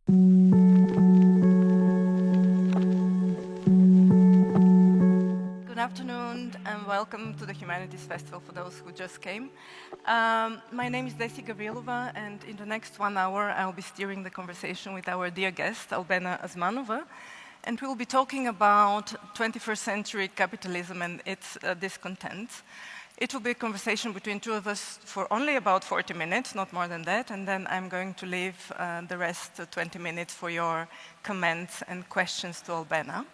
Good afternoon and welcome to the Humanities Festival for those who just came. My name is Dessy Gavrilova, and in the next 1 hour I'll be steering the conversation with our dear guest, Albena Azmanova, and we'll be talking about 21st century capitalism and its discontent. It will be a conversation between two of us for only about 40 minutes, not more than that, and then I'm going to leave the rest 20 minutes for your comments and questions to Albena.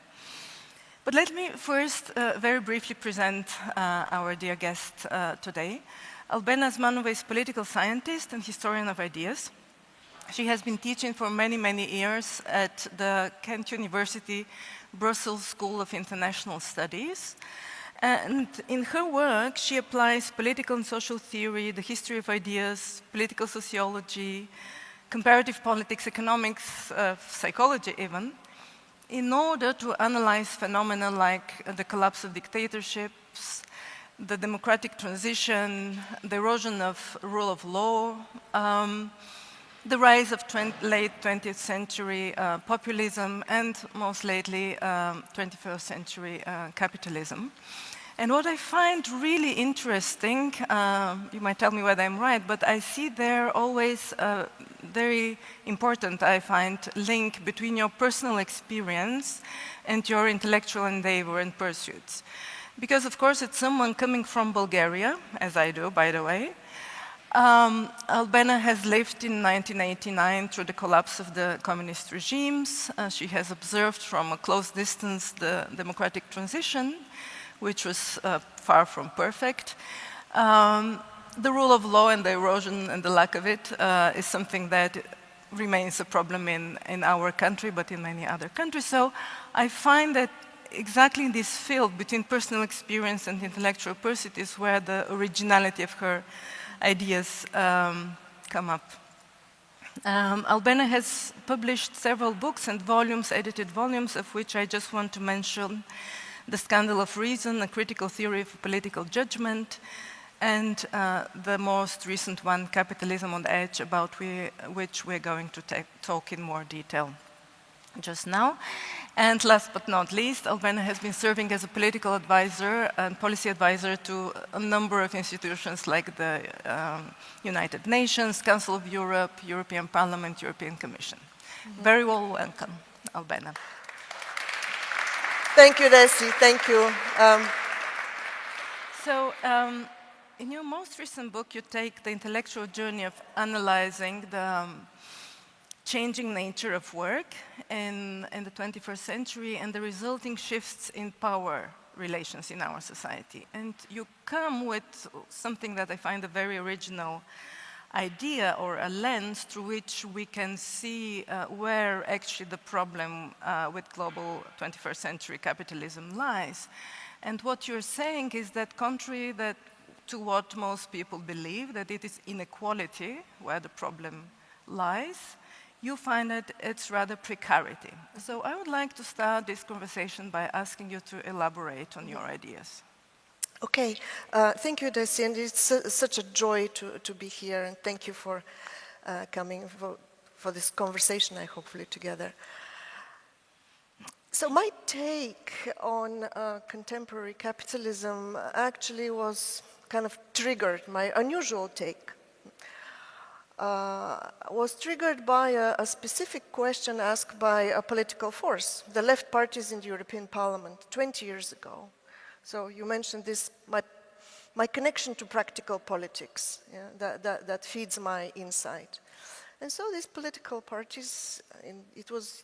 But let me first very briefly present our dear guest today. Albena Azmanova is a political scientist and historian of ideas. She has been teaching for many, many years at the Kent University Brussels School of International Studies. And in her work, she applies political and social theory, the history of ideas, political sociology, comparative politics, economics, psychology even, in order to analyze phenomena like the collapse of dictatorships, the democratic transition, the erosion of rule of law, the rise of late 20th century populism, and most lately 21st century capitalism. And what I find really interesting, you might tell me whether I'm right, but I see there always a very important, I find, link between your personal experience and your intellectual endeavor and pursuits. Because, of course, it's someone coming from Bulgaria, as I do, by the way. Albena has lived in 1989 through the collapse of the communist regimes. She has observed from a close distance the democratic transition, which was far from perfect. The rule of law and the erosion and the lack of it is something that remains a problem in our country, but in many other countries. So I find that exactly in this field between personal experience and intellectual pursuit is where the originality of her ideas come up. Albena has published several books and volumes, edited volumes, of which I just want to mention The Scandal of Reason, A Critical Theory of Political Judgment, and the most recent one, Capitalism on the Edge, about which we're going to talk in more detail just now. And last but not least, Albena has been serving as a political advisor and policy advisor to a number of institutions like the United Nations, Council of Europe, European Parliament, European Commission. Very well welcome, Albena. Thank you, Dessy. Thank you. In your most recent book, you take the intellectual journey of analyzing the changing nature of work in the 21st century and the resulting shifts in power relations in our society. And you come with something that I find a very original idea or a lens through which we can see where actually the problem with global 21st century capitalism lies. And what you're saying is that contrary to what most people believe, that it is inequality where the problem lies, you find that it's rather precarity. So I would like to start this conversation by asking you to elaborate on your ideas. Okay, thank you, Dessy, and it's such a joy to be here, and thank you for coming for this conversation, hopefully together. So my take on contemporary capitalism actually was kind of triggered, my unusual take was triggered by a specific question asked by a political force, the left parties in the European Parliament 20 years ago. So you mentioned this, my connection to practical politics, yeah, that feeds my insight. And so these political parties, it was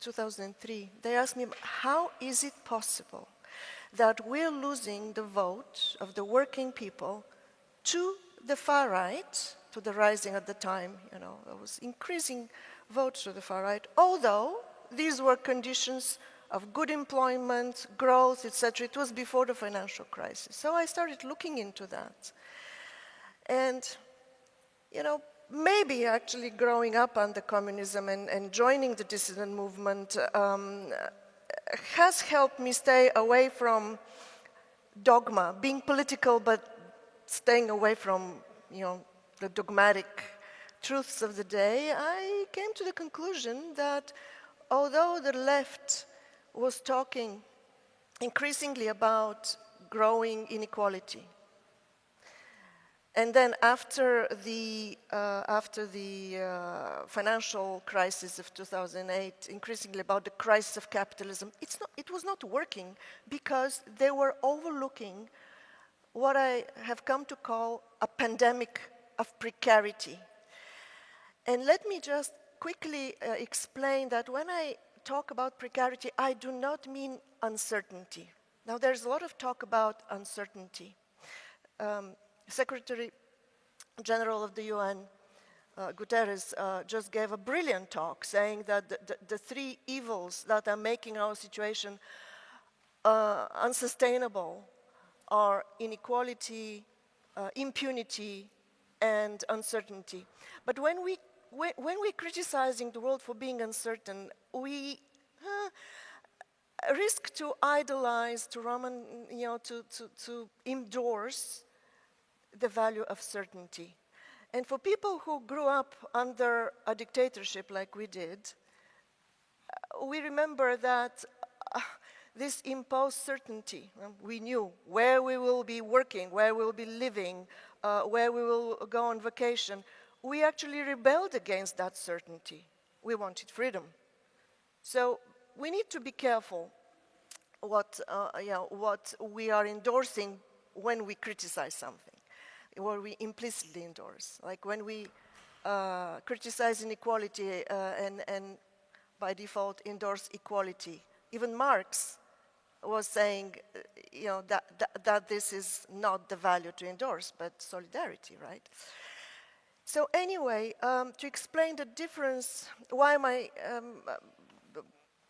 2003, they asked me, how is it possible that we're losing the vote of the working people to the far right, to the rising at the time, there was increasing votes to the far right, although these were conditions of good employment, growth, etc. It was before the financial crisis. So I started looking into that. And, maybe actually growing up under communism and joining the dissident movement has helped me stay away from dogma, being political but staying away from, the dogmatic truths of the day, I came to the conclusion that although the left was talking increasingly about growing inequality, and then after the financial crisis of 2008, increasingly about the crisis of capitalism, it was not working because they were overlooking what I have come to call a pandemic of precarity. And let me just quickly explain that when I talk about precarity, I do not mean uncertainty. Now, there's a lot of talk about uncertainty. Secretary General of the UN, Guterres, just gave a brilliant talk saying that the three evils that are making our situation unsustainable are inequality, impunity, and uncertainty. But when we're criticizing the world for being uncertain, we risk to idolize, to endorse the value of certainty. And for people who grew up under a dictatorship like we did, we remember that this imposed certainty. We knew where we will be working, where we will be living, where we will go on vacation. We actually rebelled against that certainty. We wanted freedom. So we need to be careful what we are endorsing when we criticize something, or we implicitly endorse. Like when we criticize inequality and by default endorse equality. Even Marx was saying, that this is not the value to endorse, but solidarity, right? So anyway, to explain the difference, why my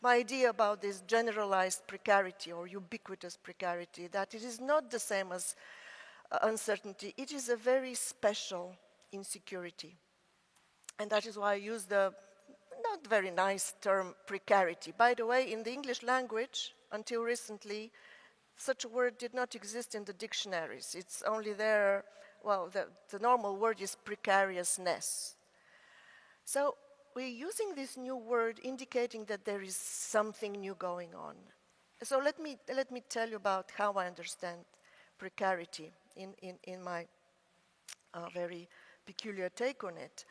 idea about this generalized precarity or ubiquitous precarity, that it is not the same as uncertainty. It is a very special insecurity. And that is why I use the not very nice term precarity. By the way, in the English language, until recently, such a word did not exist in the dictionaries. It's only there, well, the normal word is precariousness. So we're using this new word indicating that there is something new going on. So let me tell you about how I understand precarity in my very peculiar take on it.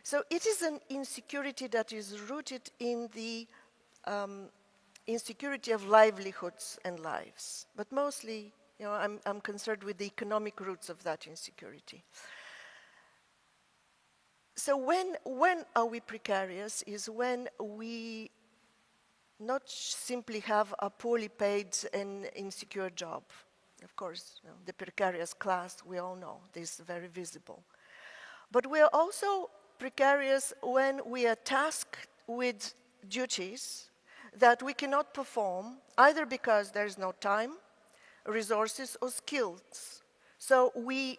So it is an insecurity that is rooted in the insecurity of livelihoods and lives. But mostly, I'm concerned with the economic roots of that insecurity. So when are we precarious is when we not simply have a poorly paid and insecure job. Of course, the precarious class, we all know, this is very visible. But we are also precarious when we are tasked with duties that we cannot perform, either because there is no time, resources, or skills. So we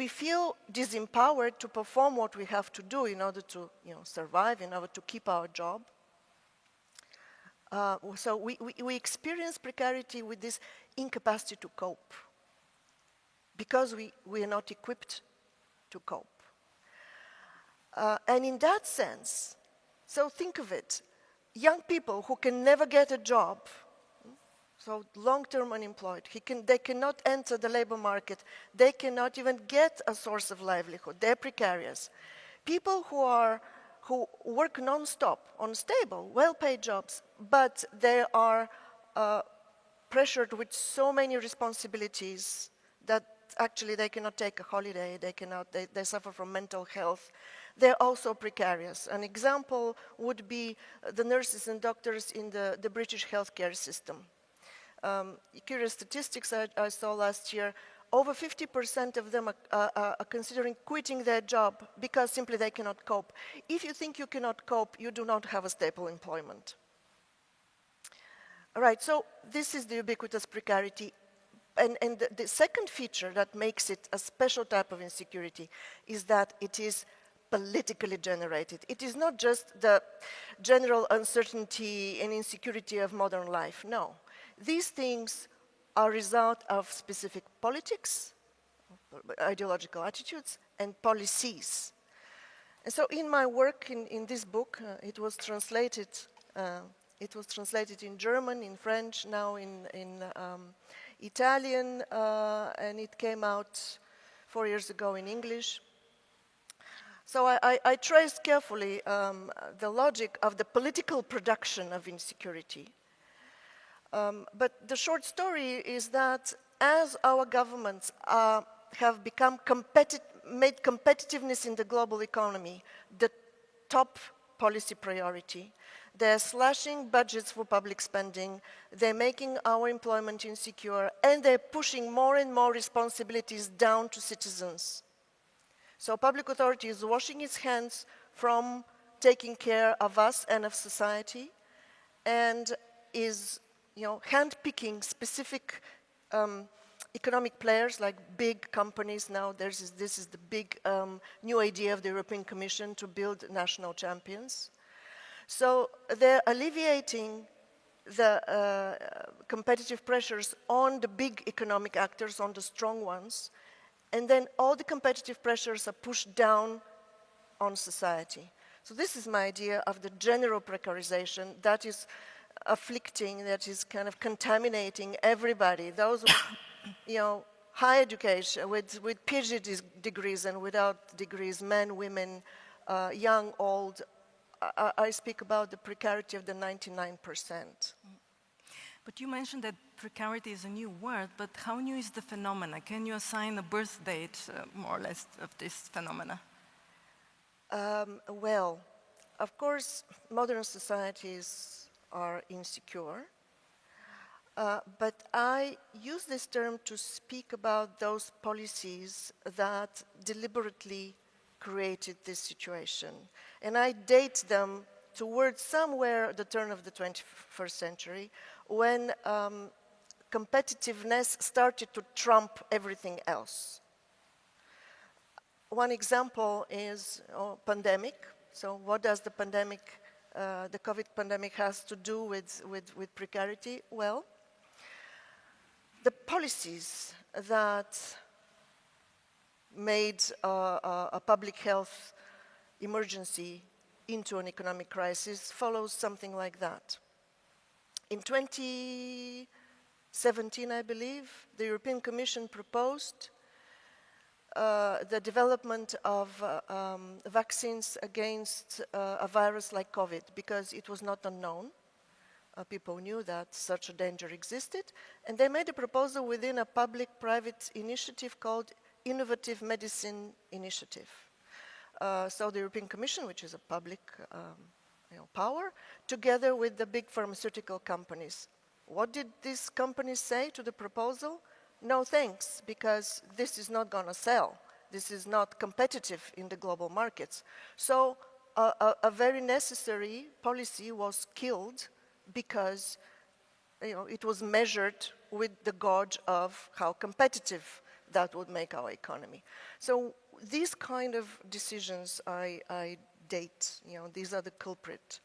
feel disempowered to perform what we have to do in order to survive, in order to keep our job. So we experience precarity with this incapacity to cope because we are not equipped to cope. And in that sense, so think of it, young people who can never get a job, so long-term unemployed, they cannot enter the labor market, they cannot even get a source of livelihood, they're precarious. People who work non-stop on stable, well-paid jobs, but they are pressured with so many responsibilities that actually they cannot take a holiday, they suffer from mental health. They're also precarious. An example would be the nurses and doctors in the British healthcare system. Curious statistics I saw last year, over 50% of them are considering quitting their job because simply they cannot cope. If you think you cannot cope, you do not have a stable employment. All right, so this is the ubiquitous precarity. And the second feature that makes it a special type of insecurity is that it is politically generated. It is not just the general uncertainty and insecurity of modern life, no. These things are a result of specific politics, ideological attitudes, and policies. And so in my work in this book, it was translated in German, in French, now in Italian, and it came out 4 years ago in English. So I traced carefully the logic of the political production of insecurity. But the short story is that as our governments have become made competitiveness in the global economy the top policy priority, they're slashing budgets for public spending, they're making our employment insecure, and they're pushing more and more responsibilities down to citizens. So public authority is washing its hands from taking care of us and of society, and is handpicking specific economic players like big companies. Now this is the big new idea of the European Commission to build national champions. So they're alleviating the competitive pressures on the big economic actors, on the strong ones, and then all the competitive pressures are pushed down on society. So this is my idea of the general precarization that is afflicting, that is kind of contaminating everybody. Those with high education, with PhD degrees and without degrees, men, women, young, old. I speak about the precarity of the 99%. But you mentioned that precarity is a new word, but how new is the phenomena? Can you assign a birth date, more or less, of this phenomena? Well, of course, modern societies are insecure, but I use this term to speak about those policies that deliberately created this situation. And I date them towards somewhere the turn of the 21st century, when competitiveness started to trump everything else. One example is pandemic. So what does the pandemic, the COVID pandemic, has to do with precarity? Well, the policies that made a public health emergency into an economic crisis follows something like that. In 2017, I believe, the European Commission proposed the development of vaccines against a virus like COVID, because it was not unknown. People knew that such a danger existed, and they made a proposal within a public-private initiative called Innovative Medicine Initiative. So the European Commission, which is a public power, together with the big pharmaceutical companies. What did these companies say to the proposal? No thanks, because this is not going to sell. This is not competitive in the global markets. So a very necessary policy was killed because it was measured with the gauge of how competitive that would make our economy. So these kind of decisions I date, these are the culprit.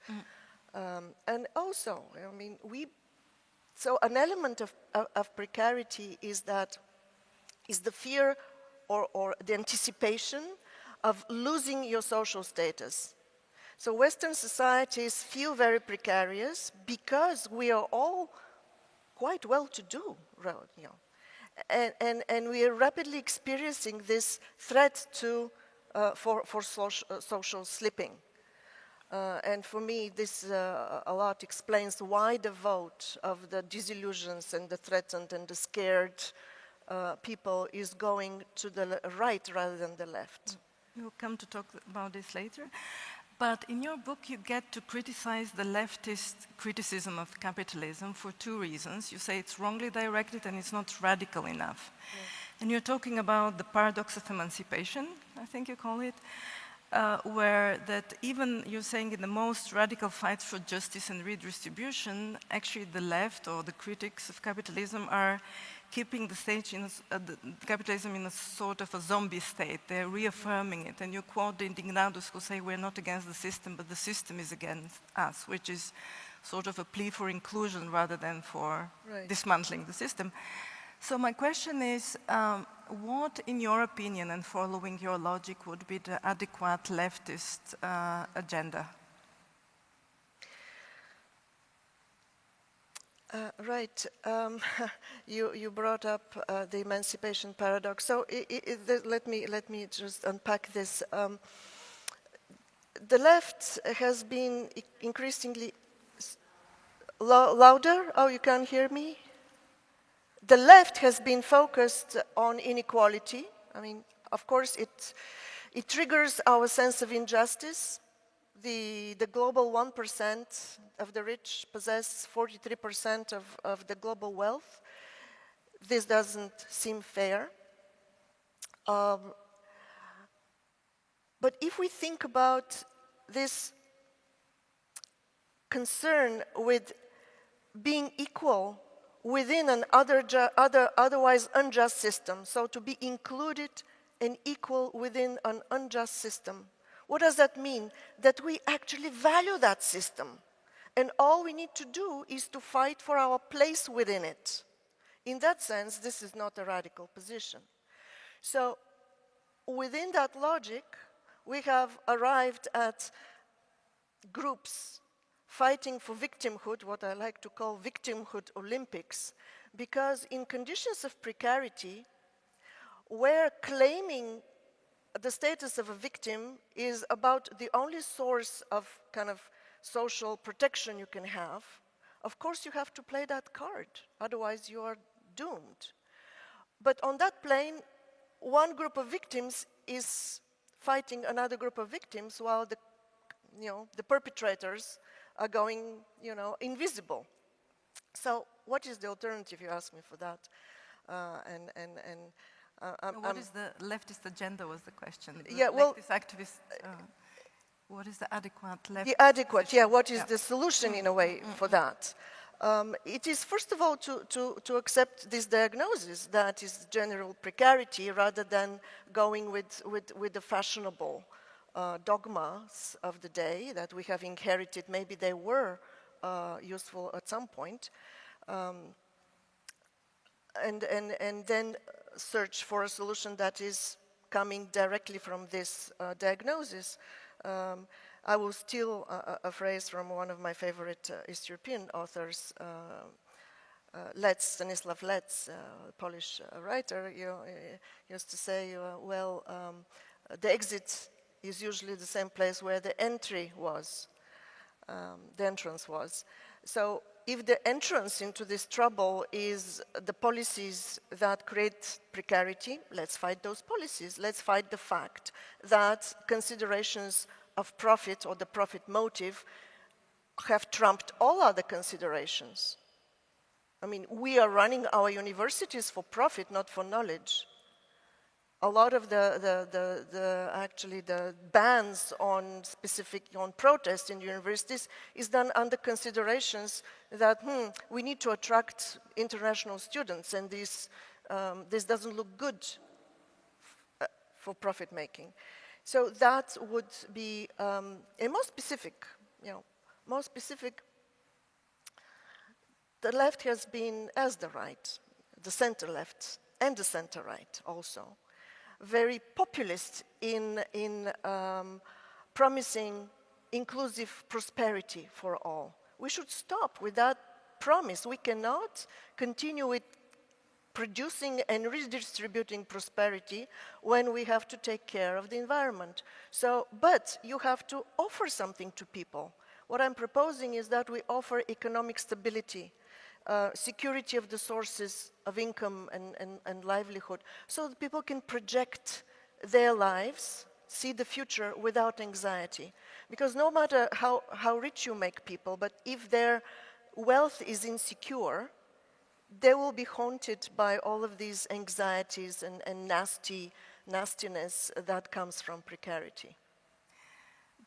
And also, so an element of precarity is the fear or the anticipation of losing your social status. So Western societies feel very precarious because we are all quite well-to-do, and we are rapidly experiencing this threat for social slipping. And for me, this a lot explains why the vote of the disillusioned and the threatened and the scared people is going to the right rather than the left. We'll come to talk about this later. But in your book, you get to criticize the leftist criticism of capitalism for two reasons. You say it's wrongly directed and it's not radical enough. Yes. And you're talking about the paradox of emancipation, I think you call it, where that even, you're saying, in the most radical fights for justice and redistribution, actually the left or the critics of capitalism are keeping the state capitalism in a sort of a zombie state. They're reaffirming it. And you quote the indignados who say we're not against the system, but the system is against us, which is sort of a plea for inclusion rather than for dismantling the system. So my question is, what, in your opinion, and following your logic, would be the adequate leftist agenda? Right. You brought up the emancipation paradox. So let me just unpack this. The left has been increasingly louder. Oh, you can't hear me? The left has been focused on inequality. I mean, of course, it triggers our sense of injustice. The global 1% of the rich possess 43% of the global wealth. This doesn't seem fair. But if we think about this concern with being equal within an otherwise unjust system, so to be included and equal within an unjust system, what does that mean? That we actually value that system. And all we need to do is to fight for our place within it. In that sense, this is not a radical position. So within that logic, we have arrived at groups fighting for victimhood, what I like to call victimhood Olympics, because in conditions of precarity, where claiming the status of a victim is about the only source of kind of social protection you can have, of course you have to play that card, otherwise you are doomed. But on that plane, one group of victims is fighting another group of victims while the perpetrators are going, invisible. So what is the alternative, you ask me for that? What is the leftist agenda was the question. Yeah, well, leftist activists, what is the adequate leftist The adequate, position? yeah, what is the solution in a way for that? It is first of all to accept this diagnosis that is general precarity rather than going with the fashionable dogmas of the day that we have inherited. Maybe they were useful at some point. And then search for a solution that is coming directly from this diagnosis. I will steal a phrase from one of my favorite East European authors, Stanislav Lec, a Polish writer, used to say, the exit is usually the same place where the entry was, the entrance was. So if the entrance into this trouble is the policies that create precarity, let's fight those policies. Let's fight the fact that considerations of profit or the profit motive have trumped all other considerations. I mean, we are running our universities for profit, not for knowledge. A lot of the bans on protest in universities is done under considerations that we need to attract international students, and this doesn't look good for profit making. So that would be a more specific. The left has been, as the right, the center left and the center right also, very populist in promising inclusive prosperity for all. We should stop with that promise. We cannot continue with producing and redistributing prosperity when we have to take care of the environment. But you have to offer something to people. What I'm proposing is that we offer economic stability, security of the sources of income and livelihood, so that people can project their lives, see the future without anxiety. Because no matter how rich you make people, but if their wealth is insecure, they will be haunted by all of these anxieties and nastiness that comes from precarity.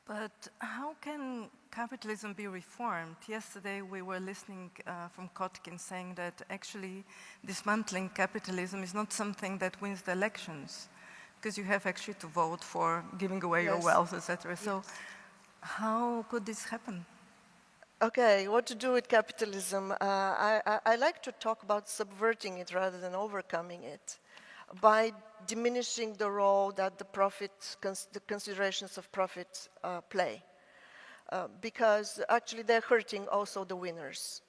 But how can capitalism be reformed? Yesterday we were listening from Kotkin saying that actually dismantling capitalism is not something that wins the elections, because you have actually to vote for giving away your wealth, etc. So how could this happen? Okay, what to do with capitalism? I like to talk about subverting it rather than overcoming it by diminishing the role that the considerations of profit play. Because actually they're hurting also the winners.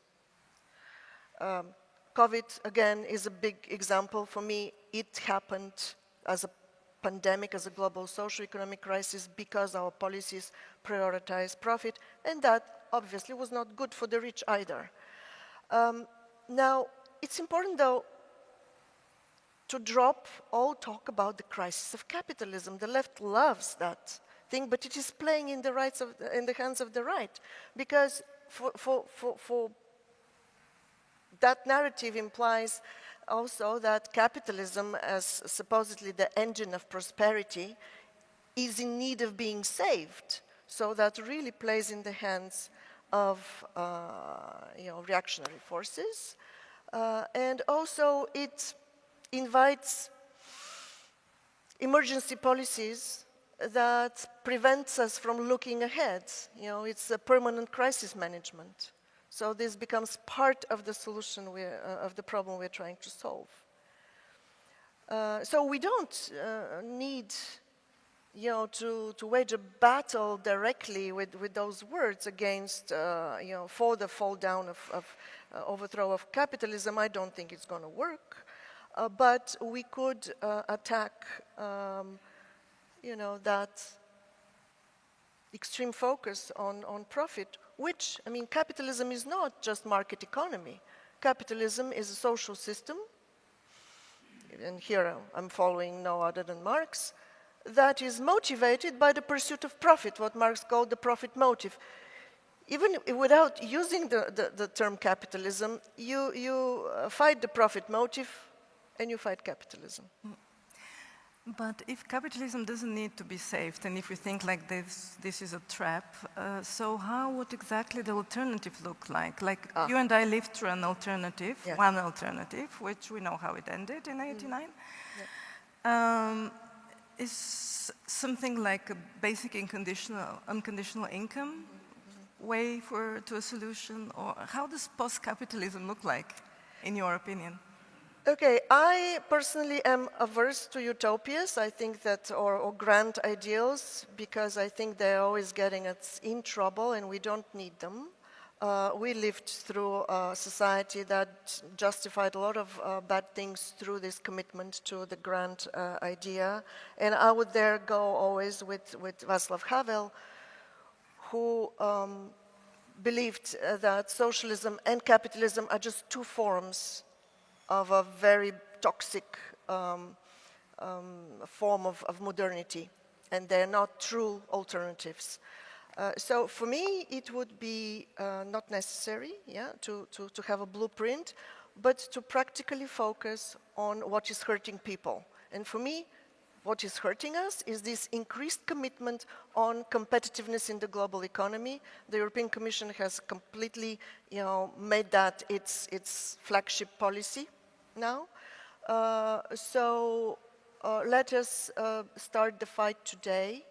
COVID, again, is a big example. For me, it happened as a pandemic, as a global socio-economic crisis, because our policies prioritize profit, and that obviously was not good for the rich either. Now, it's important, though, to drop all talk about the crisis of capitalism. The left loves that thing, but it is playing in the hands of the right, because for that narrative implies also that capitalism, as supposedly the engine of prosperity, is in need of being saved. So that really plays in the hands of reactionary forces. And also it invites emergency policies that prevents us from looking ahead. It's a permanent crisis management. So this becomes part of the solution of the problem we're trying to solve. So we don't need, to wage a battle directly with those words against, for the fall down of overthrow of capitalism. I don't think it's going to work. But we could attack, that extreme focus on profit, which, capitalism is not just market economy. Capitalism is a social system, and here I'm following no other than Marx, that is motivated by the pursuit of profit, what Marx called the profit motive. Even without using the term capitalism, you fight the profit motive and you fight capitalism. But if capitalism doesn't need to be saved, and if you think like this is a trap, so how would exactly the alternative look like? Like you and I lived through an alternative, one alternative, which we know how it ended in '89. Is something like a basic unconditional income way to a solution? Or how does post-capitalism look like, in your opinion? Okay, I personally am averse to utopias. I think that, or grand ideals, because I think they're always getting us in trouble and we don't need them. We lived through a society that justified a lot of bad things through this commitment to the grand idea. And I would there go always with Václav Havel, who believed that socialism and capitalism are just two forms of a very toxic form of modernity, and they're not true alternatives. So for me, it would be not necessary, to have a blueprint, but to practically focus on what is hurting people. And for me, what is hurting us is this increased commitment on competitiveness in the global economy. The European Commission has completely, made that its flagship policy now. So let us start the fight today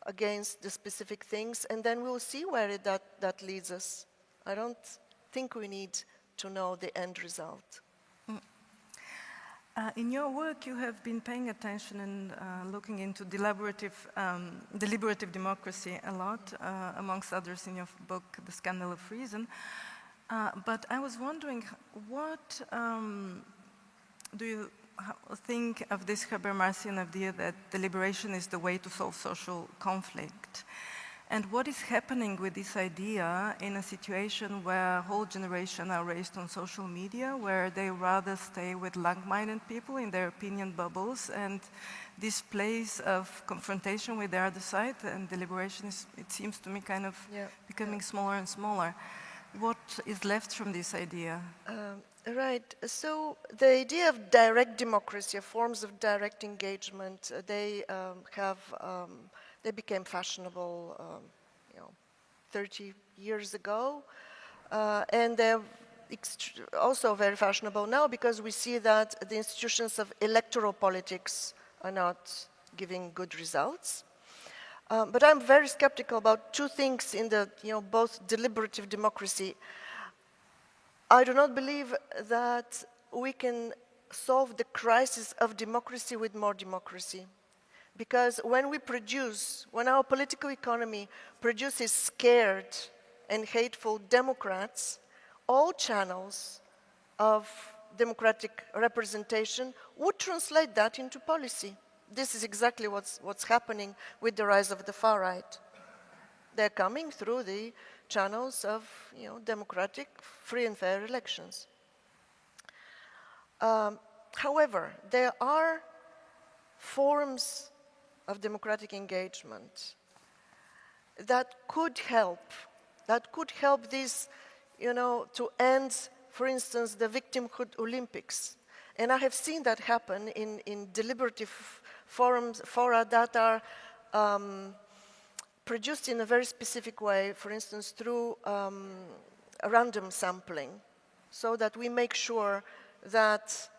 against the specific things, and then we'll see where that leads us. I don't think we need to know the end result. In your work, you have been paying attention and looking into deliberative democracy a lot, amongst others in your book, The Scandal of Reason. But I was wondering, what do you think of this Habermasian idea that deliberation is the way to solve social conflict? And what is happening with this idea in a situation where a whole generation are raised on social media, where they rather stay with like-minded people in their opinion bubbles, and this place of confrontation with the other side and deliberation is, it seems to me, kind of becoming smaller and smaller. What is left from this idea? Right. So the idea of direct democracy, forms of direct engagement, they became fashionable, 30 years ago, and they're also very fashionable now because we see that the institutions of electoral politics are not giving good results. But I'm very skeptical about two things in the, both deliberative democracy. I do not believe that we can solve the crisis of democracy with more democracy. Because when our political economy produces scared and hateful democrats, all channels of democratic representation would translate that into policy. This is exactly what's happening with the rise of the far right. They're coming through the channels of democratic, free and fair elections. However, there are forms of democratic engagement that could help this, to end, for instance, the victimhood Olympics. And I have seen that happen in deliberative fora that are produced in a very specific way, for instance, through random sampling, so that we make sure that,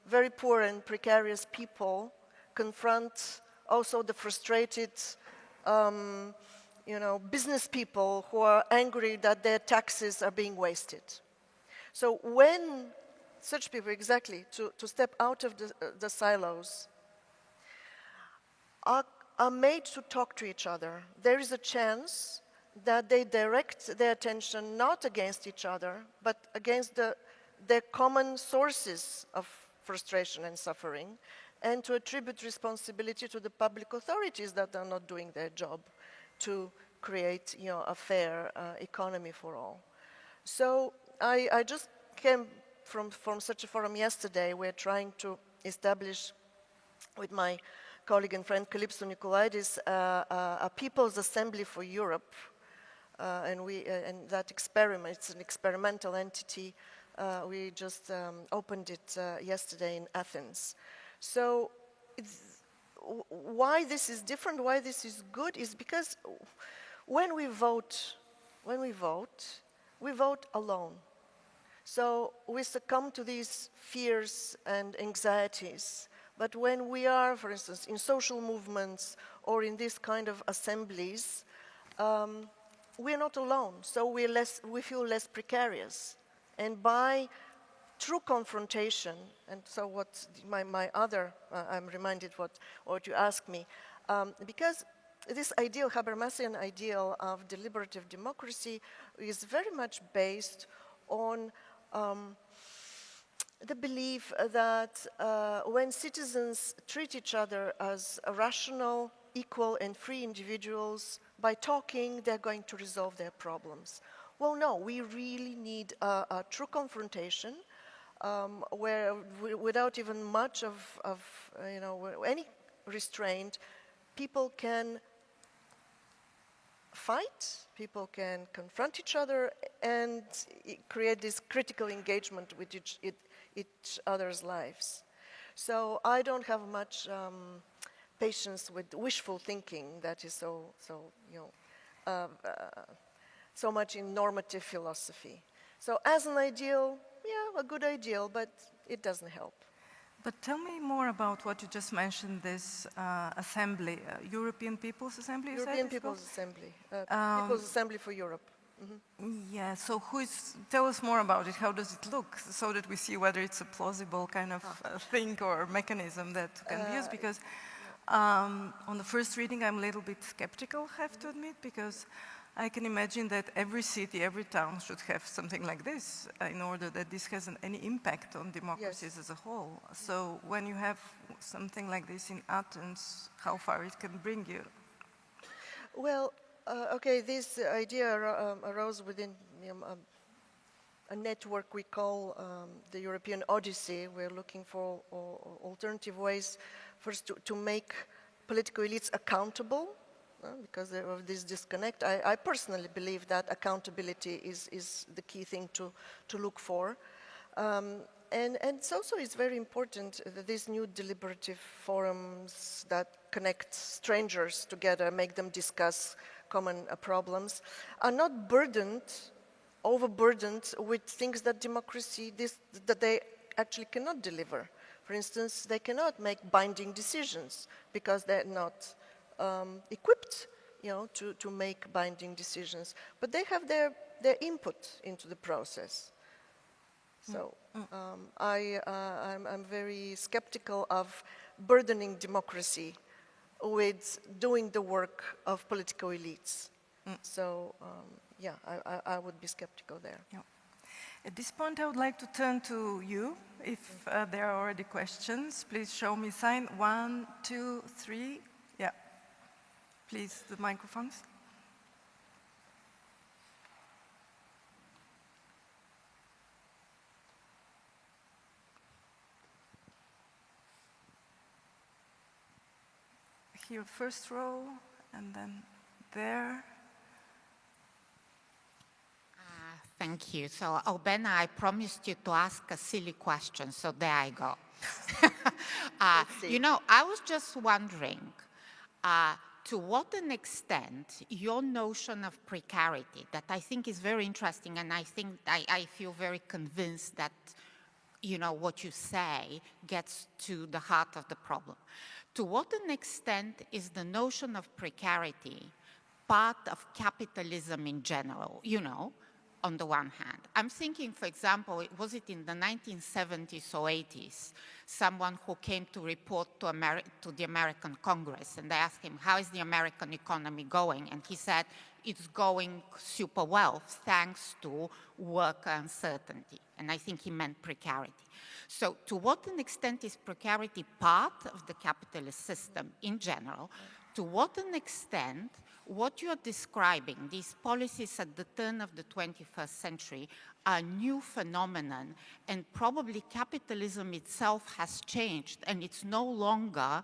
very poor and precarious people confront also the frustrated, business people who are angry that their taxes are being wasted. So when such people, exactly, to step out of the silos, are made to talk to each other, there is a chance that they direct their attention not against each other, but against their common sources of frustration and suffering, and to attribute responsibility to the public authorities that are not doing their job to create, a fair economy for all. So I just came from such a forum yesterday. We're trying to establish, with my colleague and friend Calypso Nicolaidis, a People's Assembly for Europe, and that experiment, it's an experimental entity. We just opened it yesterday in Athens. So why this is different, why this is good, is because when we vote, we vote alone. So we succumb to these fears and anxieties. But when we are, for instance, in social movements or in this kind of assemblies, we're not alone. So we feel less precarious. And by true confrontation, and so what my other, I'm reminded what you asked me, because this ideal, Habermasian ideal of deliberative democracy is very much based on the belief that when citizens treat each other as rational, equal and free individuals, by talking, they're going to resolve their problems. Well, no, we really need a true confrontation where without even much of any restraint, people can fight, people can confront each other and create this critical engagement with each other's lives. So I don't have much patience with wishful thinking that is so much in normative philosophy. So as an ideal, yeah, a good ideal, but it doesn't help. But tell me more about what you just mentioned, this assembly, European People's Assembly, you European said? People's Assembly, People's Assembly for Europe. Mm-hmm. Yeah, so tell us more about it. How does it look, so that we see whether it's a plausible kind of thing or mechanism that can be used? Because on the first reading, I'm a little bit skeptical, I have to admit, because I can imagine that every city, every town should have something like this in order that this has any impact on democracies as a whole. So when you have something like this in Athens, how far it can bring you? Well, okay, this idea arose within a network we call the European Odyssey. We're looking for alternative ways, first to make political elites accountable, because of this disconnect. I personally believe that accountability is the key thing to look for. And it's also very important that these new deliberative forums that connect strangers together, make them discuss common problems, are not overburdened with things that democracy, that they actually cannot deliver. For instance, they cannot make binding decisions because they're not equipped, to make binding decisions. But they have their input into the process. So I'm very skeptical of burdening democracy with doing the work of political elites. So yeah, I would be skeptical there. Yeah. At this point, I would like to turn to you. If there are already questions, please show me sign. 1, 2, 3. Yeah. Please, the microphones. Here, first row, and then there. Thank you. So, Albena, I promised you to ask a silly question, so there I go. I was just wondering, to what an extent your notion of precarity, that I think is very interesting, and I think I feel very convinced that, what you say gets to the heart of the problem. To what an extent is the notion of precarity part of capitalism in general, on the one hand? I'm thinking, for example, was it in the 1970s or 80s, someone who came to report to the American Congress, and they asked him, how is the American economy going? And he said, it's going super well, thanks to worker uncertainty. And I think he meant precarity. So to what an extent is precarity part of the capitalist system in general? To what an extent what you're describing, these policies at the turn of the 21st century, are a new phenomenon, and probably capitalism itself has changed, and it's no longer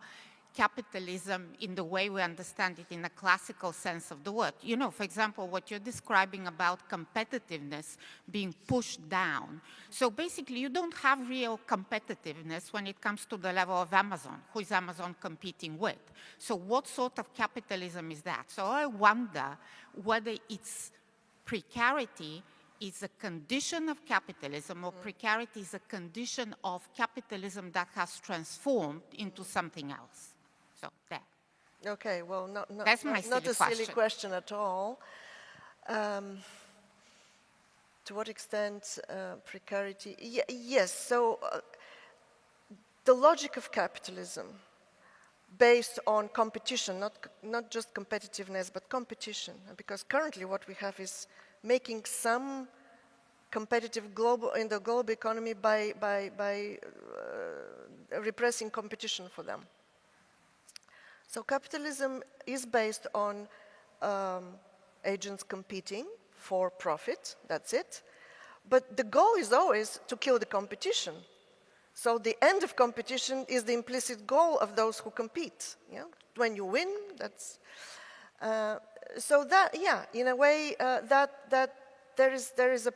capitalism in the way we understand it in a classical sense of the word. For example, what you're describing about competitiveness being pushed down. So basically, you don't have real competitiveness when it comes to the level of Amazon. Who is Amazon competing with? So what sort of capitalism is that? So I wonder whether its precarity is a condition of capitalism, or precarity is a condition of capitalism that has transformed into something else. So there. Okay, well, That's my not a silly question. question at all. To what extent precarity? Yes, so the logic of capitalism based on competition, not just competitiveness, but competition. Because currently what we have is making some competitive in the global economy by repressing competition for them. So capitalism is based on agents competing for profit, that's it. But the goal is always to kill the competition. So the end of competition is the implicit goal of those who compete. When you win, that's... so that, yeah, in a way, that there is a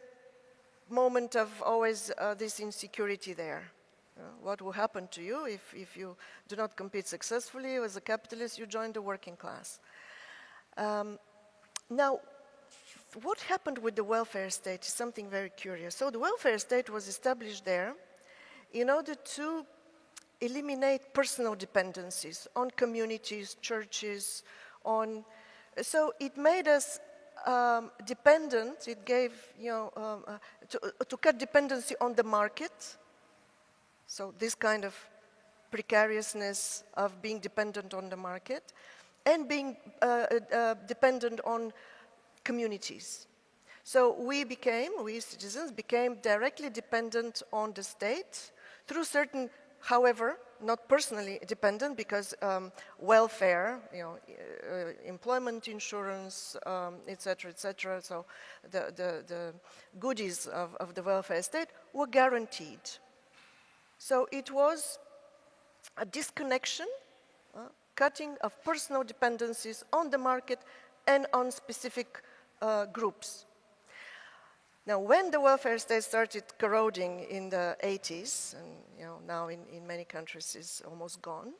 moment of always this insecurity there. What will happen to you if you do not compete successfully as a capitalist? You join the working class. Now, what happened with the welfare state is something very curious. So the welfare state was established there in order to eliminate personal dependencies on communities, churches, so it made us dependent. It gave, to cut dependency on the market. So this kind of precariousness of being dependent on the market and being dependent on communities. So we citizens became directly dependent on the state through certain, however, not personally dependent, because welfare, employment insurance, etc., etc. So the goodies of the welfare state were guaranteed. So it was a disconnection, cutting of personal dependencies on the market and on specific groups. Now, when the welfare state started corroding in the 80s, and now in many countries is almost gone,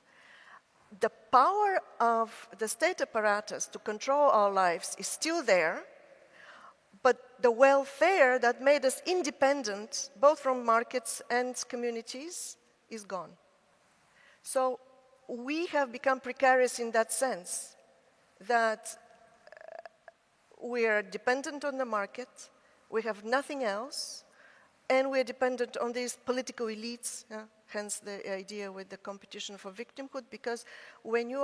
the power of the state apparatus to control our lives is still there, but the welfare that made us independent, both from markets and communities, is gone. So we have become precarious in that sense, that we are dependent on the market, we have nothing else, and we are dependent on these political elites, hence the idea with the competition for victimhood, because when you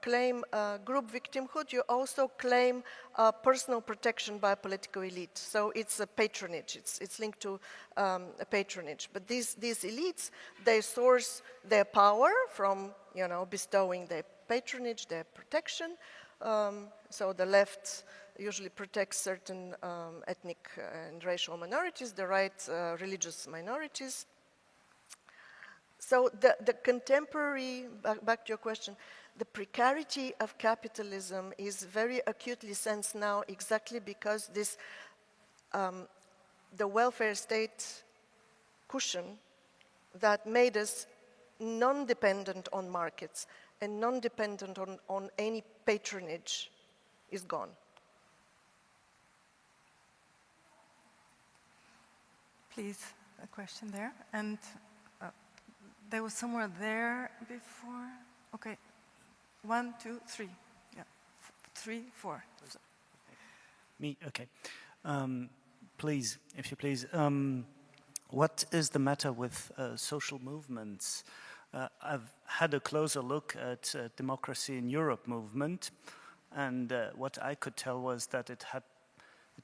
claim group victimhood, you also claim personal protection by a political elite. So it's a patronage, it's linked to a patronage. But these elites, they source their power from, bestowing their patronage, their protection. So the left usually protects certain ethnic and racial minorities, the right religious minorities. So the contemporary, back to your question, the precarity of capitalism is very acutely sensed now exactly because this, the welfare state cushion that made us non-dependent on markets and non-dependent on any patronage is gone. Please, a question there. And there was somewhere there before. Okay, 1, 2, 3. Yeah, 3, 4. Me, okay. Please, if you please, what is the matter with social movements? I've had a closer look at Democracy in Europe movement, and what I could tell was that it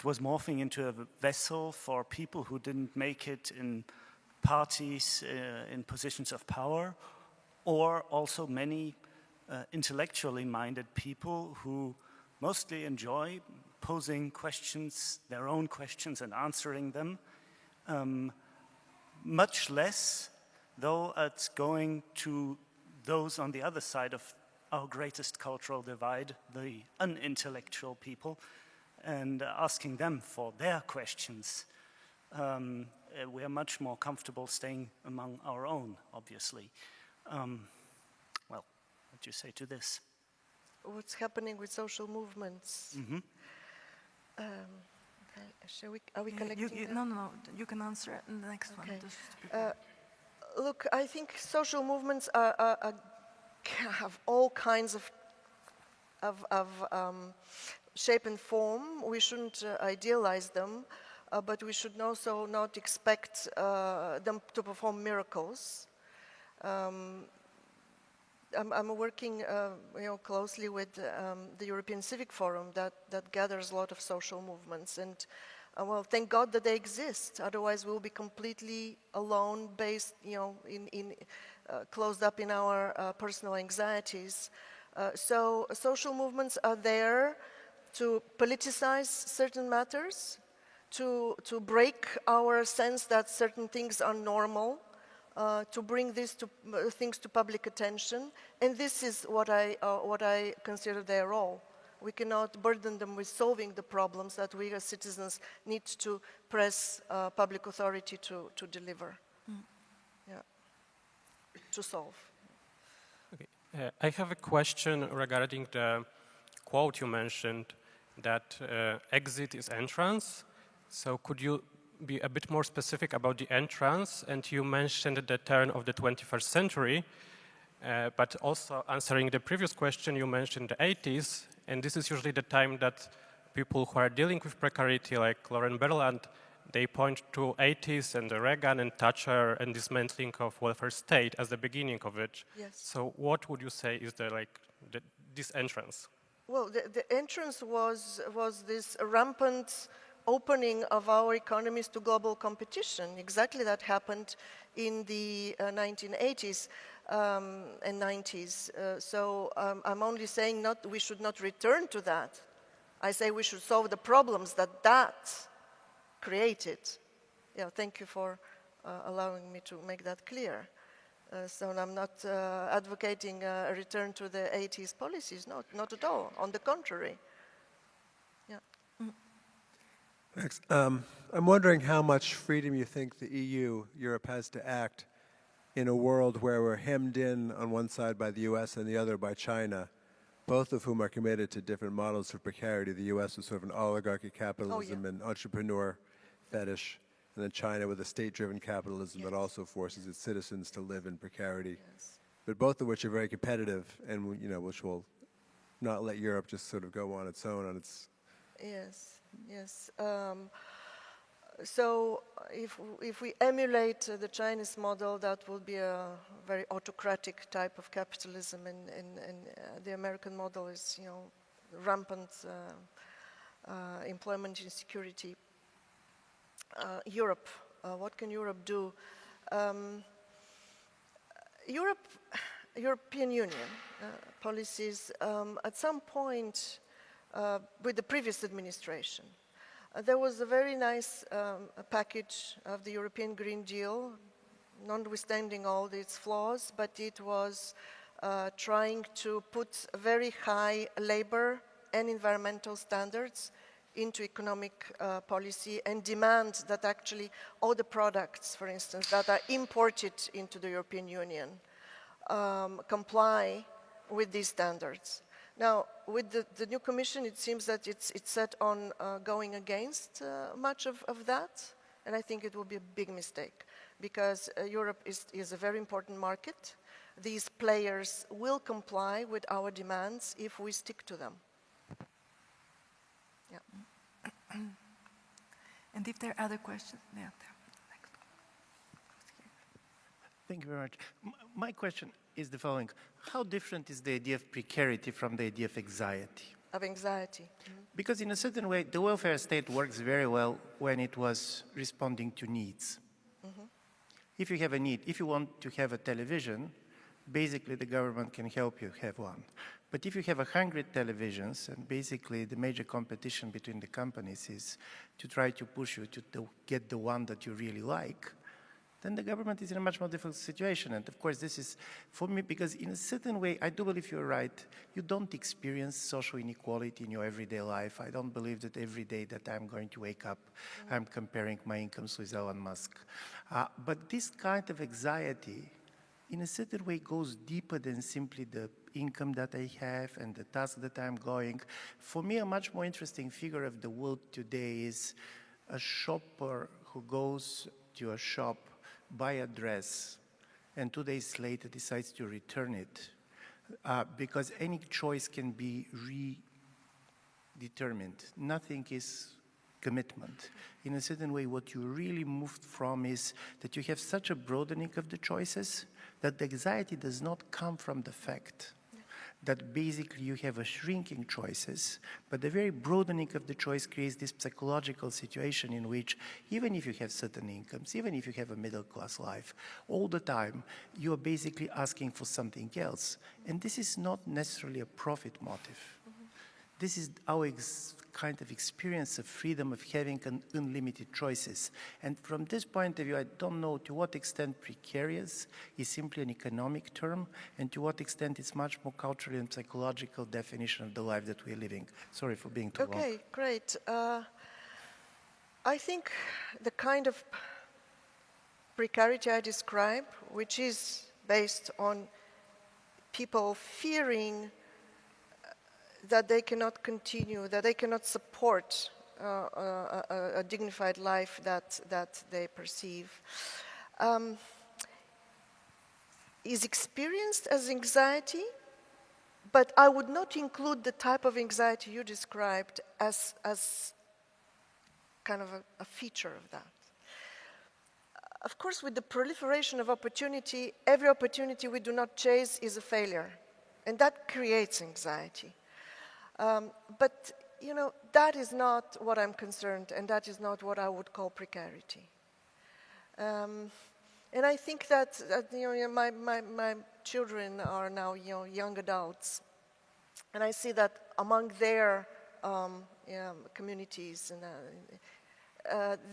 was morphing into a vessel for people who didn't make it in parties in positions of power, or also many intellectually minded people who mostly enjoy posing questions, their own questions, and answering them. Much less, though, at going to those on the other side of our greatest cultural divide, the unintellectual people, and asking them for their questions. We are much more comfortable staying among our own, obviously. Well, what do you say to this? What's happening with social movements? Mm-hmm. Are we connecting? No, you can answer it in the next Okay. one. Look, I think social movements have all kinds of shape and form. We shouldn't idealize them, but we should also not expect them to perform miracles. I'm working closely with the European Civic Forum that gathers a lot of social movements, and well, thank God that they exist. Otherwise, we'll be completely alone, based, closed up in our personal anxieties. So social movements are there to politicize certain matters, to break our sense that certain things are normal, to bring these things to public attention, and this is what I consider their role. We cannot burden them with solving the problems that we as citizens need to press public authority to deliver, to solve. Okay. I have a question regarding the quote you mentioned, that exit is entrance. So could you be a bit more specific about the entrance? And you mentioned the turn of the 21st century, but also answering the previous question, you mentioned the 80s, and this is usually the time that people who are dealing with precarity, like Lauren Berland, they point to 80s and the Reagan and Thatcher and dismantling of welfare state as the beginning of it. Yes. So what would you say is this entrance? Well, the entrance was this rampant opening of our economies to global competition. Exactly that happened in the 1980s and 90s. So I'm only saying we should not return to that. I say we should solve the problems that created. Yeah, thank you for allowing me to make that clear. So I'm not advocating a return to the 80s policies, not at all. On the contrary. Yeah. Thanks. I'm wondering how much freedom you think the EU, Europe, has to act in a world where we're hemmed in on one side by the US and the other by China, both of whom are committed to different models of precarity. The US is sort of an oligarchy capitalism and entrepreneur fetish, and then China with a state-driven capitalism that also forces its citizens to live in precarity. Yes. but both of which are very competitive, and which will not let Europe just sort of go on its own on its. Yes, yes. So if we emulate the Chinese model, that will be a very autocratic type of capitalism, and the American model is, rampant employment insecurity. Europe, what can Europe do? European Union policies, at some point with the previous administration, there was a very nice package of the European Green Deal, notwithstanding all its flaws, but it was trying to put very high labor and environmental standards into economic policy and demand that actually all the products, for instance, that are imported into the European Union comply with these standards. Now, with the new Commission, it seems that it's set on going against much of that, and I think it will be a big mistake, because Europe is a very important market. These players will comply with our demands if we stick to them. Yeah. And if there are other questions, yeah. Thank you very much. My question is the following. How different is the idea of precarity from the idea of anxiety? Of anxiety. Mm-hmm. Because in a certain way, the welfare state works very well when it was responding to needs. Mm-hmm. If you have a need, if you want to have a television, basically the government can help you have one. But if you have 100 televisions, and basically the major competition between the companies is to try to push you to get the one that you really like, then the government is in a much more difficult situation. And of course, this is for me, because in a certain way, I do believe you're right. You don't experience social inequality in your everyday life. I don't believe that every day that I'm going to wake up, I'm comparing my incomes with Elon Musk. But this kind of anxiety, in a certain way, goes deeper than simply the income that I have and the task that I'm going. For me, a much more interesting figure of the world today is a shopper who goes to a shop, buy a dress, and 2 days later decides to return it, because any choice can be redetermined. Nothing is commitment. In a certain way, what you really moved from is that you have such a broadening of the choices that the anxiety does not come from the fact that basically you have a shrinking choices, but the very broadening of the choice creates this psychological situation in which even if you have certain incomes, even if you have a middle-class life, all the time you are basically asking for something else. And this is not necessarily a profit motive. Mm-hmm. This is our kind of experience of freedom of having unlimited choices. And from this point of view, I don't know to what extent precarious is simply an economic term, and to what extent it's much more cultural and psychological definition of the life that we're living. Sorry for being too long. Okay, great. I think the kind of precarity I describe, which is based on people fearing that they cannot continue, that they cannot support a dignified life that they perceive, is experienced as anxiety, but I would not include the type of anxiety you described as kind of a feature of that. Of course, with the proliferation of opportunity, every opportunity we do not chase is a failure, and that creates anxiety. But, that is not what I'm concerned, and that is not what I would call precarity. And I think that my children are now, young adults, and I see that among their communities, and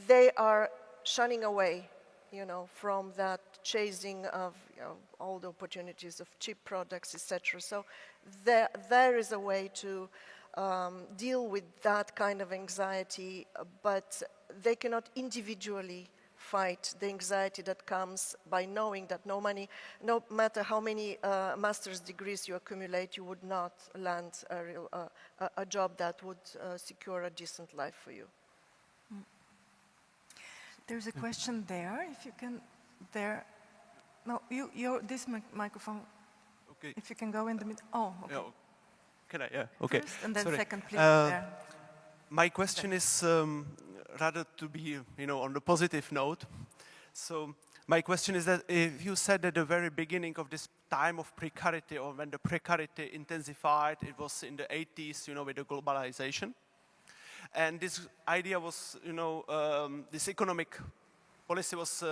they are shunning away, from that chasing of all the opportunities of cheap products, etc. So there is a way to deal with that kind of anxiety, but they cannot individually fight the anxiety that comes by knowing that no matter how many master's degrees you accumulate, you would not land a job that would secure a decent life for you. There's a question there, if you can, there. No, this microphone Okay. If you can go in the middle. Oh, okay. Yeah. Can I? Yeah. Okay. First, and then Sorry. second, please. There. My question is rather to be, on the positive note. So my question is that if you said at the very beginning of this time of precarity, or when the precarity intensified, it was in the 80s, with the globalization. And this idea was, this economic policy was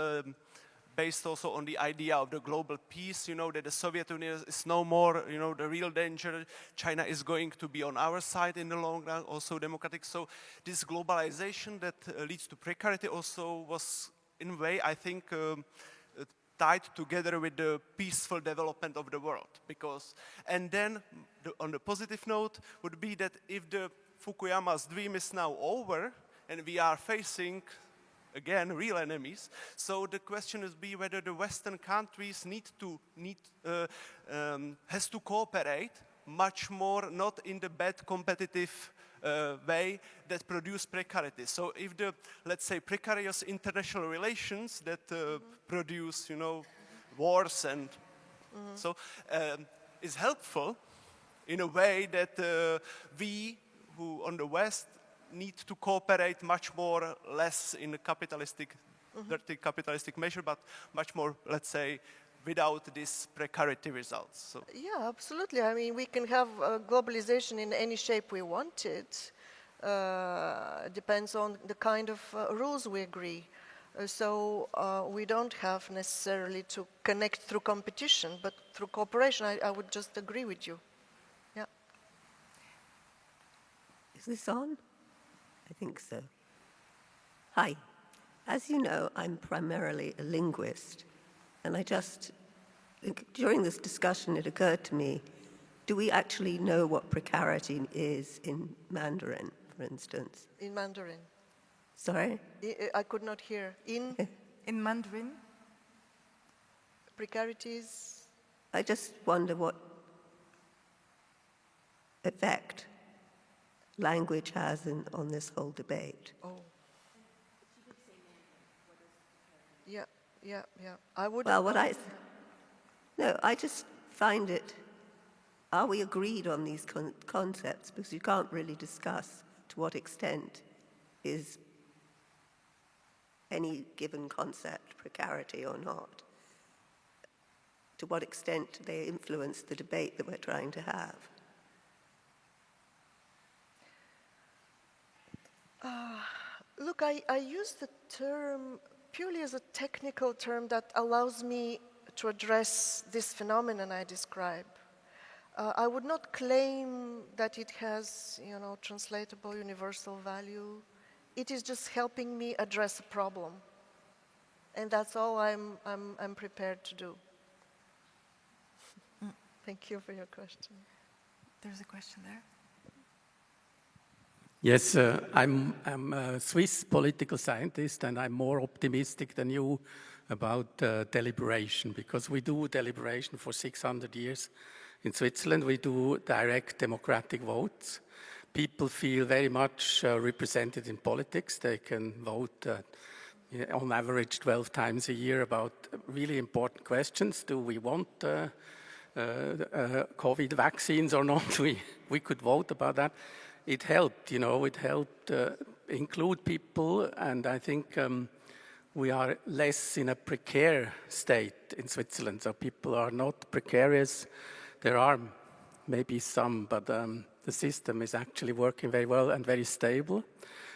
based also on the idea of the global peace, that the Soviet Union is no more, the real danger. China is going to be on our side in the long run, also democratic. So this globalization that leads to precarity also was, in a way, I think, tied together with the peaceful development of the world. And then, on the positive note, would be that if the Fukuyama's dream is now over, and we are facing again, real enemies. So the question would be whether the Western countries has to cooperate much more, not in the bad competitive way that produce precarity. So if the, let's say, precarious international relations that produce, wars and so is helpful in a way that we, who on the West, need to cooperate much more, less in a capitalistic, dirty capitalistic measure, but much more, let's say, without this precarity results. So. Yeah, absolutely. I mean, we can have globalization in any shape we want it. Depends on the kind of rules we agree. So we don't have necessarily to connect through competition, but through cooperation. I would just agree with you. Yeah. Is this on? I think so. Hi. As you know, I'm primarily a linguist, and during this discussion, it occurred to me, do we actually know what precarity is in Mandarin, for instance? In Mandarin. Sorry? I could not hear. In Mandarin? Precarities? I just wonder what effect language has on this whole debate. Oh. Yeah. I would. Well, I just find it. Are we agreed on these concepts? Because you can't really discuss to what extent is any given concept precarity or not. To what extent do they influence the debate that we're trying to have? Look, I use the term purely as a technical term that allows me to address this phenomenon I describe. I would not claim that it has, translatable universal value. It is just helping me address a problem, and that's all I'm prepared to do. Thank you for your question. There's a question there. Yes, I'm a Swiss political scientist, and I'm more optimistic than you about deliberation, because we do deliberation for 600 years. In Switzerland, we do direct democratic votes. People feel very much represented in politics. They can vote on average 12 times a year about really important questions. Do we want COVID vaccines or not? We could vote about that. It helped, it helped include people, and I think we are less in a precarious state in Switzerland. So people are not precarious. There are maybe some, but the system is actually working very well and very stable.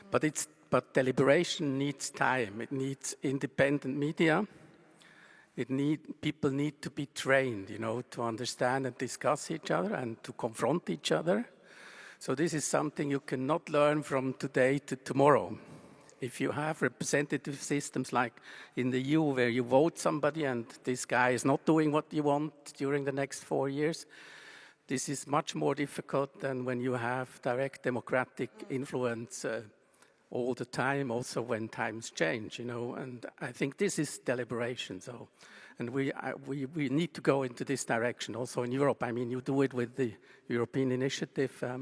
But deliberation needs time. It needs independent media. People need to be trained, to understand and discuss each other and to confront each other. So this is something you cannot learn from today to tomorrow. If you have representative systems like in the EU, where you vote somebody and this guy is not doing what you want during the next 4 years, this is much more difficult than when you have direct democratic influence all the time, also when times change, and I think this is deliberation. So, and we need to go into this direction also in Europe. I mean, you do it with the European initiative, yes.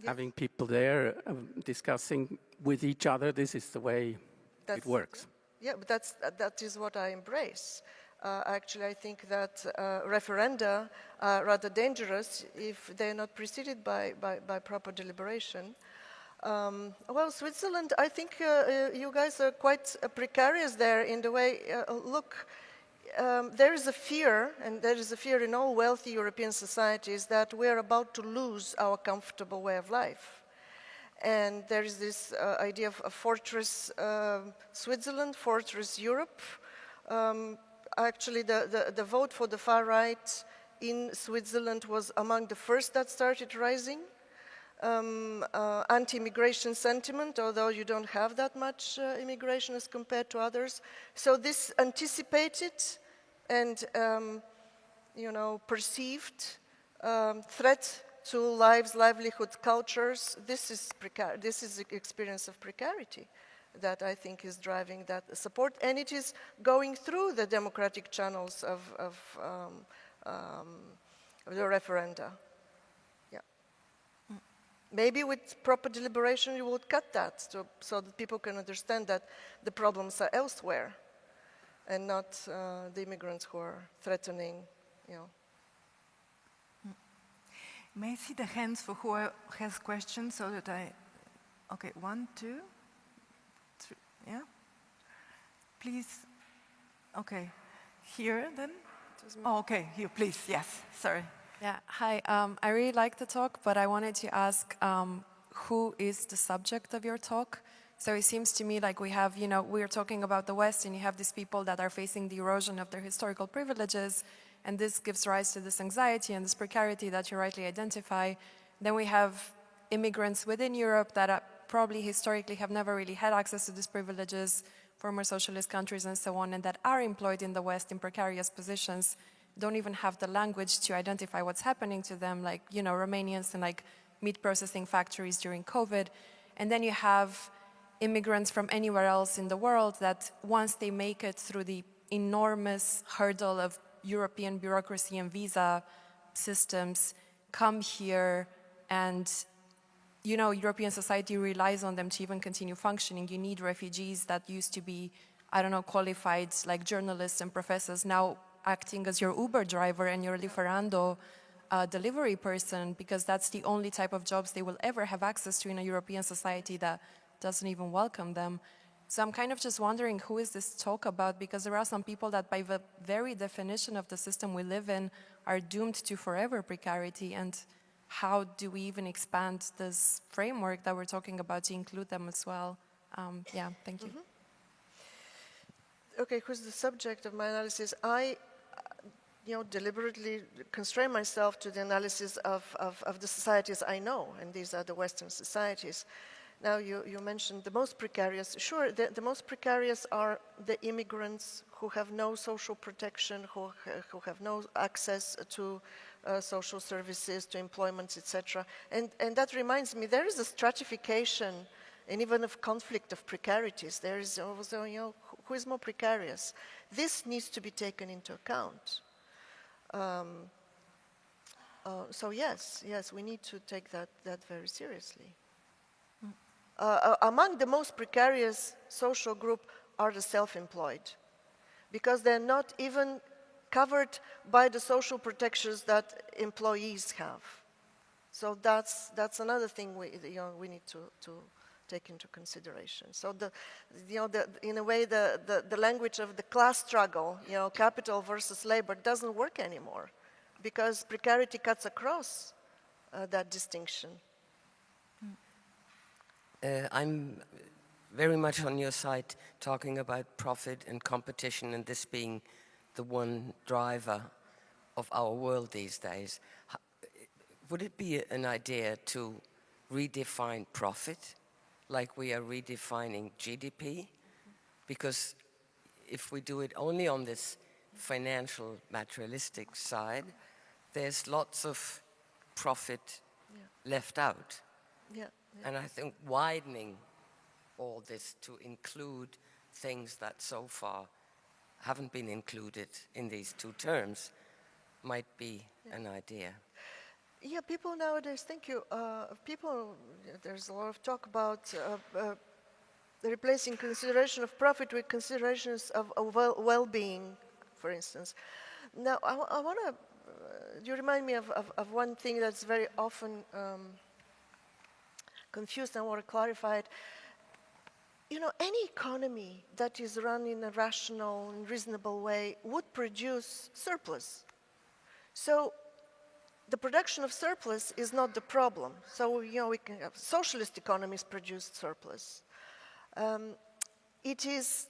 Having people there discussing with each other. This is the way it works. Yeah, but that is what I embrace. Actually, I think that referenda are rather dangerous if they're not preceded by proper deliberation. Well, Switzerland, I think you guys are quite precarious there in the way, look, there is a fear, and there is a fear in all wealthy European societies, that we're about to lose our comfortable way of life. And there is this idea of a fortress Switzerland, fortress Europe. Actually, the vote for the far right in Switzerland was among the first that started rising. Anti-immigration sentiment, although you don't have that much immigration as compared to others. So this anticipated and perceived threat to lives, livelihood, cultures, this is the experience of precarity that I think is driving that support, and it is going through the democratic channels of the referenda. Yeah. Maybe with proper deliberation you would cut that so that people can understand that the problems are elsewhere and not the immigrants who are threatening, May I see the hands for who has questions so that okay, 1, 2, 3, yeah? Please, okay, here then? Oh, okay, here, please, yes, sorry. Yeah, hi, I really like the talk, but I wanted to ask who is the subject of your talk? So it seems to me like we have, we're talking about the West and you have these people that are facing the erosion of their historical privileges, and this gives rise to this anxiety and this precarity that you rightly identify. Then we have immigrants within Europe that probably historically have never really had access to these privileges, former socialist countries and so on, and that are employed in the West in precarious positions, don't even have the language to identify what's happening to them, like, Romanians in like meat processing factories during COVID. And then you have immigrants from anywhere else in the world that once they make it through the enormous hurdle of European bureaucracy and visa systems, come here and, European society relies on them to even continue functioning. You need refugees that used to be, qualified like journalists and professors now acting as your Uber driver and your Lieferando delivery person, because that's the only type of jobs they will ever have access to in a European society that doesn't even welcome them. So I'm kind of just wondering, who is this talk about? Because there are some people that by the very definition of the system we live in are doomed to forever precarity. And how do we even expand this framework that we're talking about to include them as well? Yeah, thank you. Okay, who's the subject of my analysis? I deliberately constrain myself to the analysis of the societies I know, and these are the Western societies. Now, you mentioned the most precarious. Sure, the most precarious are the immigrants who have no social protection, who have no access to social services, to employment, etc. And that reminds me, there is a stratification, and even of conflict of precarities. There is also, who is more precarious? This needs to be taken into account. So yes, we need to take that very seriously. Among the most precarious social group are the self-employed, because they're not even covered by the social protections that employees have. So that's another thing we need to take into consideration. So in a way, the language of the class struggle, capital versus labor, doesn't work anymore, because precarity cuts across that distinction. I'm very much on your side, talking about profit and competition and this being the one driver of our world these days. Would it be an idea to redefine profit like we are redefining GDP? Because if we do it only on this financial materialistic side, there's lots of profit left out. And I think widening all this to include things that so far haven't been included in these two terms might be an idea. Yeah, people nowadays, thank you. There's a lot of talk about replacing consideration of profit with considerations of well-being, for instance. Now, I want to, you remind me of one thing that's very often confused, and I want to clarify it. You know, any economy that is run in a rational and reasonable way would produce surplus. So the production of surplus is not the problem. So, you know, we can have socialist economies produce surplus. It is,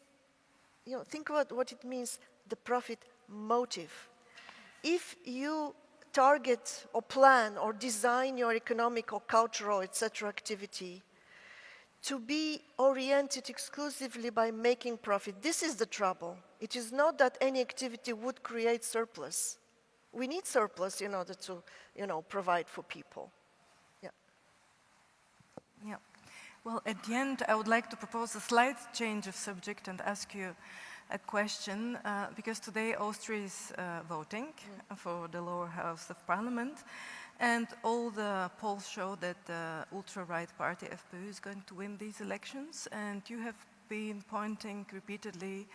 you know, think about what it means, the profit motive. If you target or plan or design your economic or cultural, etc. activity to be oriented exclusively by making profit, this is the trouble. It is not that any activity would create surplus. We need surplus in order to, you know, provide for people. Yeah. Yeah. Well, at the end, I would like to propose a slight change of subject and ask you a question, because today Austria is voting for the lower house of parliament, and all the polls show that the ultra-right party, FPÖ, is going to win these elections, and you have been pointing repeatedly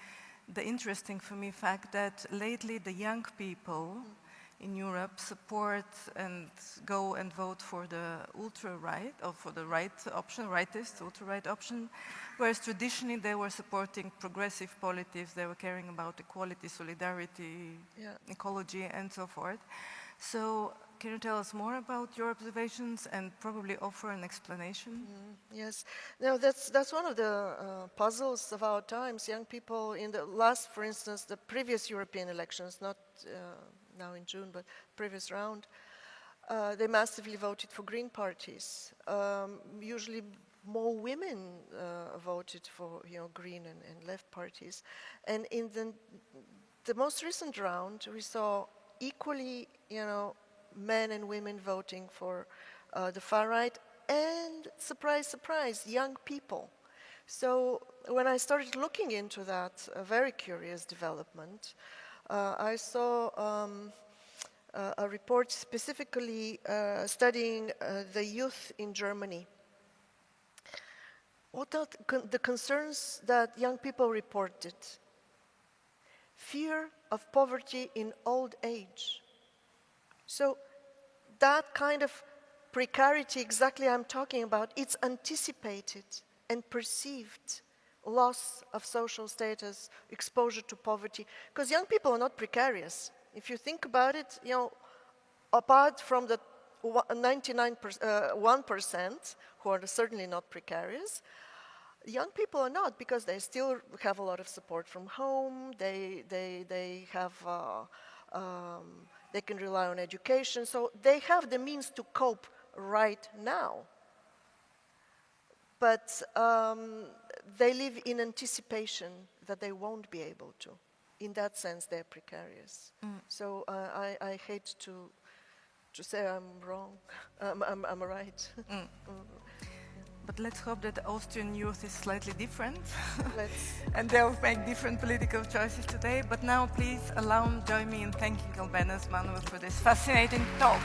the interesting for me fact that lately the young people in Europe support and go and vote for the ultra-right, or for the right option, rightist, ultra-right option, whereas traditionally they were supporting progressive politics, they were caring about equality, solidarity, ecology, and so forth. So can you tell us more about your observations and probably offer an explanation? Yes, no, that's one of the puzzles of our times. Young people in the last, for instance, the previous European elections, not now in June, but previous round, they massively voted for green parties. Usually more women voted for, you know, green and left parties. And in the most recent round, we saw equally, you know, men and women voting for the far right, and surprise, surprise, young people. So when I started looking into that, a very curious development, I saw a report specifically studying the youth in Germany. What are the concerns that young people reported? Fear of poverty in old age. So that kind of precarity exactly I'm talking about, it's anticipated and perceived loss of social status, exposure to poverty, because young people are not precarious. If you think about it, you know, apart from the 1% who are certainly not precarious, young people are not, because they still have a lot of support from home, they have they can rely on education, so they have the means to cope right now. But they live in anticipation that they won't be able to. In that sense, they're precarious. So I hate to say I'm wrong. I'm right. But let's hope that the Austrian youth is slightly different. And they'll make different political choices today. But now please join me in thanking Albena Azmanova for this fascinating talk.